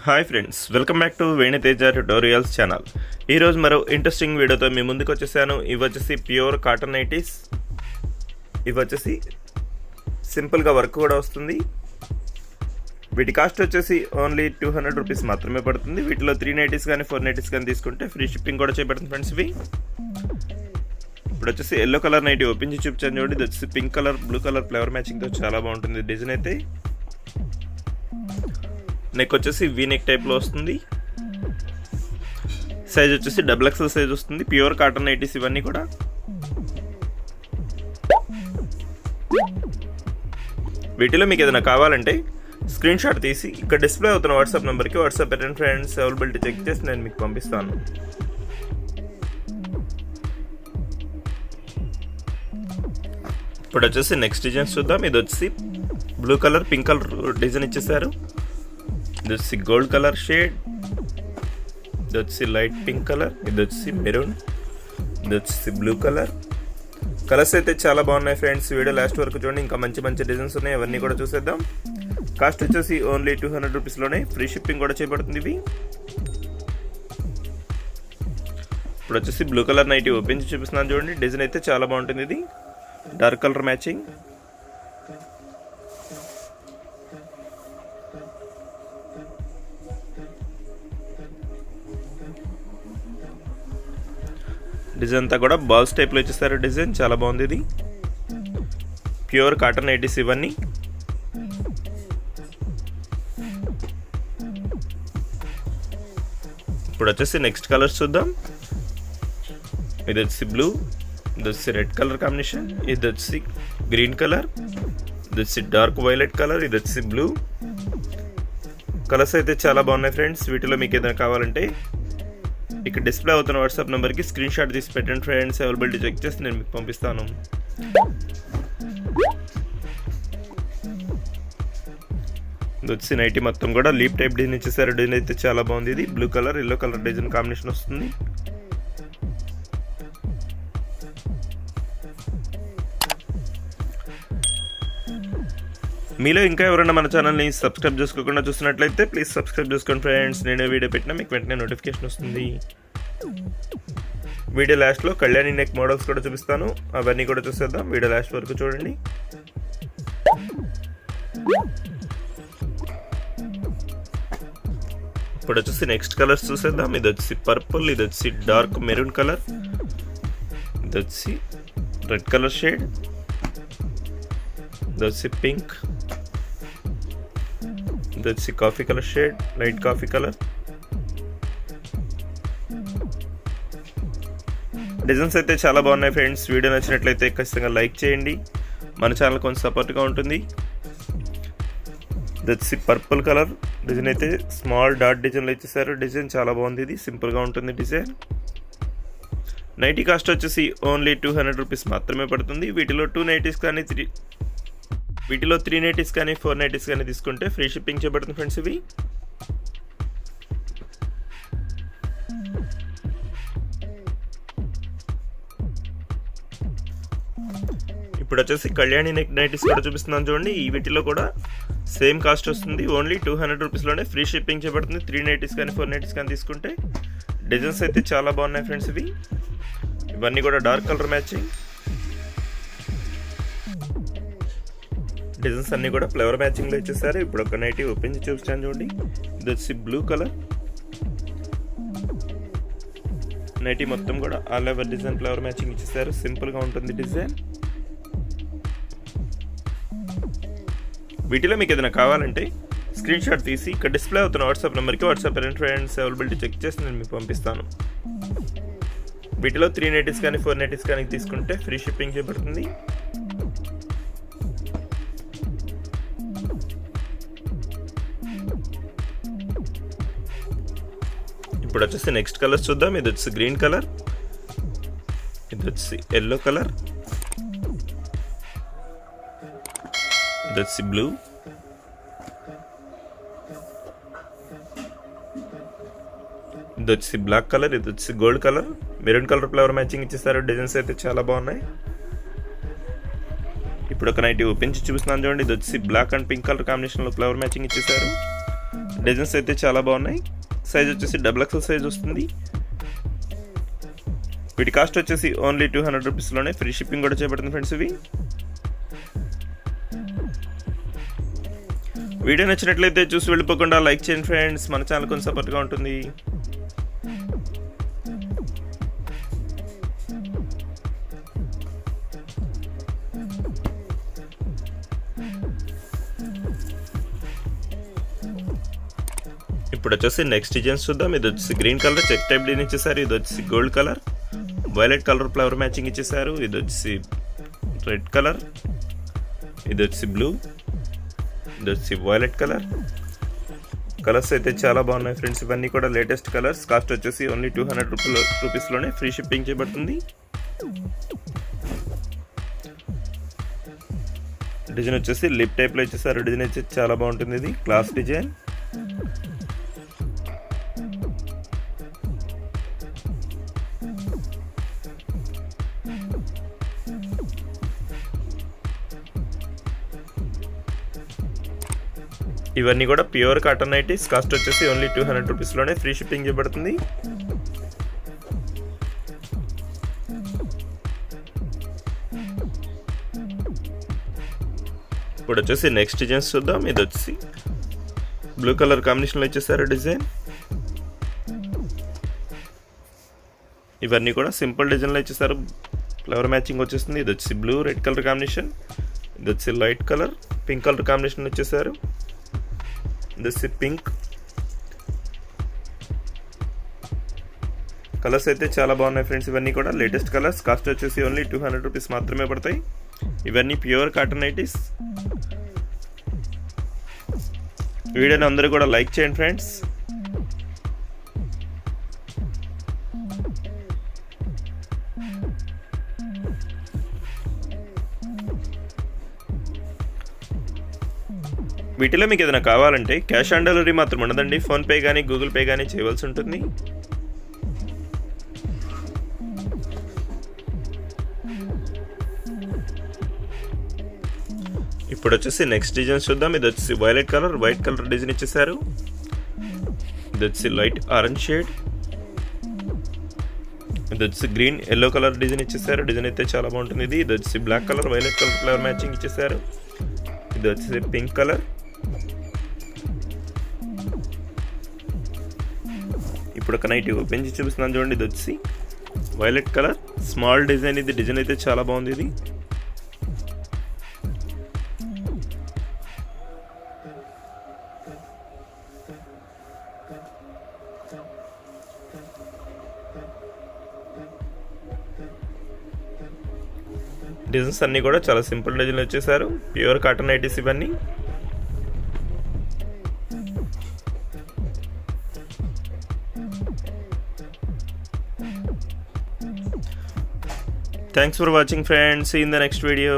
Hi friends, welcome back to Venu Teja tutorials channel. ఈరోజు మరో interesting వీడియోతో మీ ముందుకు వచ్చేసాను. ఇవి వచ్చేసి ప్యూర్ కాటన్ నైటీస్. ఇవి వచ్చేసి సింపుల్గా వర్క్ కూడా వస్తుంది. వీటి కాస్ట్ వచ్చేసి ఓన్లీ 200 రూపీస్ మాత్రమే పడుతుంది. వీటిలో 3 నైటీస్ కానీ 4 నైటీస్ కానీ తీసుకుంటే ఫ్రీ షిప్పింగ్ కూడా చేయబడుతుంది ఫ్రెండ్స్. ఇవి ఇప్పుడు వచ్చేసి ఎల్లో కలర్ నైటీ ఓపెన్ చేసి చూపించాను చూడండి. ఇది వచ్చేసి pink colour, blue colour flower మ్యాచింగ్తో చాలా బాగుంటుంది డిజైన్ అయితే. నెక్ వచ్చేసి వీ నెక్ టైప్లో వస్తుంది. సైజ్ వచ్చేసి XXL సైజ్ వస్తుంది. ప్యూర్ కాటన్ నైటీస్ ఇవన్నీ కూడా. వీటిలో మీకు ఏదైనా కావాలంటే స్క్రీన్ షాట్ తీసి ఇక్కడ డిస్ప్లే అవుతున్న వాట్సాప్ నెంబర్కి వాట్సాప్ పెట్టండి ఫ్రెండ్స్. అవైలబిలిటీ చెక్ చేసి నేను మీకు పంపిస్తాను. ఇప్పుడు వచ్చేసి నెక్స్ట్ డిజైన్స్ చూద్దాం. ఇది వచ్చేసి blue colour, pink colour design ఇచ్చేసారు. ఇది వచ్చి గోల్డ్ కలర్ షేడ్, ఇది వచ్చి లైట్ పింక్ కలర్, ఇది వచ్చి మెరూన్, ఇది వచ్చి బ్లూ కలర్. కలర్స్ అయితే చాలా బాగున్నాయి ఫ్రెండ్స్. వీడియో లాస్ట్ వరకు చూడండి, ఇంకా మంచి మంచి డిజైన్స్ ఉన్నాయి. అవన్నీ కూడా చూసేద్దాం. కాస్ట్ వచ్చేసి ఓన్లీ 200 రూపీస్లోనే ఫ్రీ షిప్పింగ్ కూడా చేయబడుతుంది ఇవి. ఇప్పుడు వచ్చేసి బ్లూ కలర్ నైటీ ఓపెన్ చేసి చూపిస్తున్నాను చూడండి. డిజైన్ అయితే చాలా బాగుంటుంది. ఇది డార్క్ కలర్ మ్యాచింగ్. డిజైన్ అంతా కూడా బాల్స్ టైప్లో ఇచ్చేస్తారు. డిజైన్ చాలా బాగుంది. ఇది ప్యూర్ కాటన్ నైటీస్ ఇవన్నీ. ఇప్పుడు వచ్చేసి నెక్స్ట్ కలర్స్ చూద్దాం. ఇది వచ్చి బ్లూ, ఇది వచ్చి రెడ్ కలర్ కాంబినేషన్, ఇది వచ్చి గ్రీన్ కలర్, ఇది వచ్చి డార్క్ వైలెట్ కలర్, ఇది వచ్చి బ్లూ. కలర్స్ అయితే చాలా బాగున్నాయి ఫ్రెండ్స్. వీటిలో మీకు ఏదైనా కావాలంటే ఇక్కడ డిస్ప్లే అవుతున్న వాట్సాప్ నెంబర్కి స్క్రీన్ షాట్ తీసి పెట్టండి ఫ్రెండ్స్. అవైలబిలిటీ చెక్ చేసి నేను మీకు పంపిస్తాను. ఇది వచ్చి నైటీ మొత్తం కూడా లీప్ టైప్ డిజైన్ ఇచ్చేసారు. డిజైన్ అయితే చాలా బాగుంది. ఇది blue colour, yellow colour design combination వస్తుంది. మీలో ఇంకా ఎవరైనా మన ఛానల్ని సబ్స్క్రైబ్ చేసుకోకుండా చూసినట్లయితే ప్లీజ్ సబ్స్క్రైబ్ చేసుకోండి ఫ్రెండ్స్. నేను వీడియో పెట్టినా మీకు వెంటనే నోటిఫికేషన్ వస్తుంది. వీడియో లాస్ట్లో కళ్యాణి నెక్ మోడల్స్ కూడా చూపిస్తాను. అవన్నీ కూడా చూసేద్దాం. వీడియో లాస్ట్ వరకు చూడండి. ఇప్పుడు వచ్చేసి నెక్స్ట్ కలర్స్ చూసేద్దాం. ఇది వచ్చి పర్పుల్, ఇది వచ్చి డార్క్ మెరూన్ కలర్, ఇది వచ్చి రెడ్ కలర్ షేడ్, ఇది వచ్చి పింక్, ఇది వచ్చి coffee colour shade, light coffee colour. Designs అయితే చాలా బాగున్నాయి ఫ్రెండ్స్. వీడియో నచ్చినట్లయితే ఖచ్చితంగా లైక్ చేయండి. మన ఛానల్ కొంచెం సపోర్ట్గా ఉంటుంది. ఇది వచ్చి పర్పుల్ కలర్ డిజైన్ అయితే స్మాల్ డాట్ డిజైన్లో ఇచ్చేసారు. డిజైన్ చాలా బాగుంది. ఇది సింపుల్గా ఉంటుంది డిజైన్. నైటీ కాస్ట్ వచ్చేసి ఓన్లీ 200 రూపీస్ మాత్రమే పడుతుంది. వీటిలో 2 నైటీస్ కానీ 3 నైటీస్ కానీ 4 నైటీస్ కానీ తీసుకుంటే ఫ్రీ షిప్పింగ్ చేయబడుతుంది ఫ్రెండ్స్ ఇవి. ఇప్పుడు వచ్చేసి కళ్యాణి నెక్ నైటీస్ కూడా చూపిస్తున్నాను చూడండి. ఈ వీటిలో కూడా సేమ్ కాస్ట్ వస్తుంది. ఓన్లీ 200 రూపీస్లోనే ఫ్రీ షిప్పింగ్ చేయబడుతుంది. 3 నైటీస్ కానీ 4 నైటీస్ కానీ తీసుకుంటే. డిజైన్స్ అయితే చాలా బాగున్నాయి ఫ్రెండ్స్ ఇవి. ఇవన్నీ కూడా డార్క్ కలర్ మ్యాచింగ్. డిజైన్స్ అన్నీ కూడా ఫ్లవర్ మ్యాచింగ్లో ఇచ్చేసారు. ఇప్పుడు ఒక నైటీ ఓపెన్ చేసి చూపిస్తాను చూడండి. ఇది వచ్చి బ్లూ కలర్ నైటీ మొత్తం కూడా all over design flower matching ఇచ్చేసారు. సింపుల్గా ఉంటుంది డిజైన్. వీటిలో మీకు ఏదైనా కావాలంటే స్క్రీన్ షాట్ తీసి ఇక్కడ డిస్ప్లే అవుతున్న వాట్సాప్ నెంబర్కి వాట్సాప్ పెట్టండి ఫ్రెండ్స్. అవైలబిలిటీ చెక్ చేసి నేను మీకు పంపిస్తాను. వీటిలో 3 నైటీస్ కానీ 4 నైటీస్ కానీ తీసుకుంటే ఫ్రీ షిప్పింగ్ చేయబడుతుంది. ఇప్పుడు వచ్చేసి నెక్స్ట్ కలర్స్ చూద్దాం. ఇది వచ్చి గ్రీన్ కలర్, ఇది వచ్చి ఎల్లో కలర్, ఇది వచ్చి బ్లూ, ఇది వచ్చి బ్లాక్ కలర్, ఇది వచ్చి gold colour, maroon colour flower matching ఇచ్చేసారు. డిజైన్స్ అయితే చాలా బాగున్నాయి. ఇప్పుడు ఒక నైటీ ఓపెన్ చేసి చూపిస్తున్నాను చూడండి. ఇది వచ్చి బ్లాక్ అండ్ పింక్ కలర్ కాంబినేషన్లో ఫ్లవర్ మ్యాచింగ్ ఇచ్చేసారు. డిజైన్స్ అయితే చాలా బాగున్నాయి. సైజ్ వచ్చేసి XXL సైజ్ వస్తుంది. వీటి కాస్ట్ వచ్చేసి ఓన్లీ 200 రూపీస్లోనే ఫ్రీ షిప్పింగ్ కూడా చేయబడుతుంది ఫ్రెండ్స్. ఇవి వీడియో నచ్చినట్లయితే చూసి వెళ్ళిపోకుండా లైక్ చేయండి ఫ్రెండ్స్. మన ఛానల్ కొంచెం సపోర్ట్గా ఉంటుంది. ఇప్పుడు వచ్చేసి నెక్స్ట్ డిజైన్స్ చూద్దాం. ఇది వచ్చేసి green colour check type design ఇచ్చేసారు. ఇది వచ్చేసి gold colour, violet colour flower matching ఇచ్చేసారు. ఇది వచ్చేసి రెడ్ కలర్, ఇది వచ్చేసి బ్లూ, ఇది వచ్చేసి వైలెట్ కలర్. కలర్స్ అయితే చాలా బాగున్నాయి ఫ్రెండ్స్. ఇవన్నీ కూడా లేటెస్ట్ కలర్స్. కాస్ట్ వచ్చేసి ఓన్లీ 200 రూపీస్లోనే ఫ్రీ షిప్పింగ్ చేయబడుతుంది. డిజైన్ వచ్చేసి లిప్ టైప్లో ఇచ్చేసారు. డిజైన్ వచ్చేసి చాలా బాగుంటుంది. ఇది క్లాస్ డిజైన్. ఇవన్నీ కూడా ప్యూర్ కాటన్ నైటీస్. కాస్ట్ వచ్చేసి ఓన్లీ 200 రూపీస్లోనే ఫ్రీ షిప్పింగ్ చేయబడుతుంది. ఇప్పుడు వచ్చేసి నెక్స్ట్ డిజైన్స్ చూద్దాం. ఇది వచ్చేసి బ్లూ కలర్ కాంబినేషన్లో ఇచ్చేసారు డిజైన్. ఇవన్నీ కూడా సింపుల్ డిజైన్లో ఇచ్చేసారు. ఫ్లవర్ మ్యాచింగ్ వచ్చేస్తుంది. ఇది వచ్చి బ్లూ రెడ్ కలర్ కాంబినేషన్. ఇది వచ్చి light colour pink colour combination వచ్చేసారు. ఇది వచ్చి పింక్. కలర్స్ అయితే చాలా బాగున్నాయి ఫ్రెండ్స్. ఇవన్నీ కూడా లేటెస్ట్ కలర్స్. కాస్ట్ వచ్చేసి ఓన్లీ 200 రూపీస్ మాత్రమే పడతాయి. ఇవన్నీ ప్యూర్ కాటన్ నైటీస్. వీడియోని అందరూ కూడా లైక్ చేయండి ఫ్రెండ్స్. వీటిలో మీకు ఏదైనా కావాలంటే క్యాష్ ఆన్ డెలివరీ మాత్రం ఉండదండి. ఫోన్పే కానీ గూగుల్ పే కానీ చేయవలసి ఉంటుంది. ఇప్పుడు వచ్చేసి నెక్స్ట్ డిజైన్స్ చూద్దాం. ఇది వచ్చేసి violet colour white colour design ఇచ్చేసారు. ఇది వచ్చేసి లైట్ ఆరెంజ్ షేడ్. ఇది వచ్చేసి గ్రీన్ ఎల్లో కలర్ డిజైన్ ఇచ్చేసారు. డిజైన్ అయితే చాలా బాగుంటుంది. ఇది వచ్చేసి black colour violet colour flower matching ఇచ్చేసారు. ఇది వచ్చేసి పింక్ కలర్. ఇప్పుడు ఒక నైట్ ఓపెన్ చేసి చూపిస్తున్నాను చూడండి. ఇది వచ్చి వైలెట్ కలర్ స్మాల్ డిజైన్. ఇది డిజైన్ అయితే చాలా బాగుంది. ఇది డిజైన్స్ అన్నీ కూడా చాలా సింపుల్ డిజైన్ వచ్చేసారు. ప్యూర్ కాటన్ నైటీస్ ఇవన్నీ. Thanks for watching friends. See you in the next video.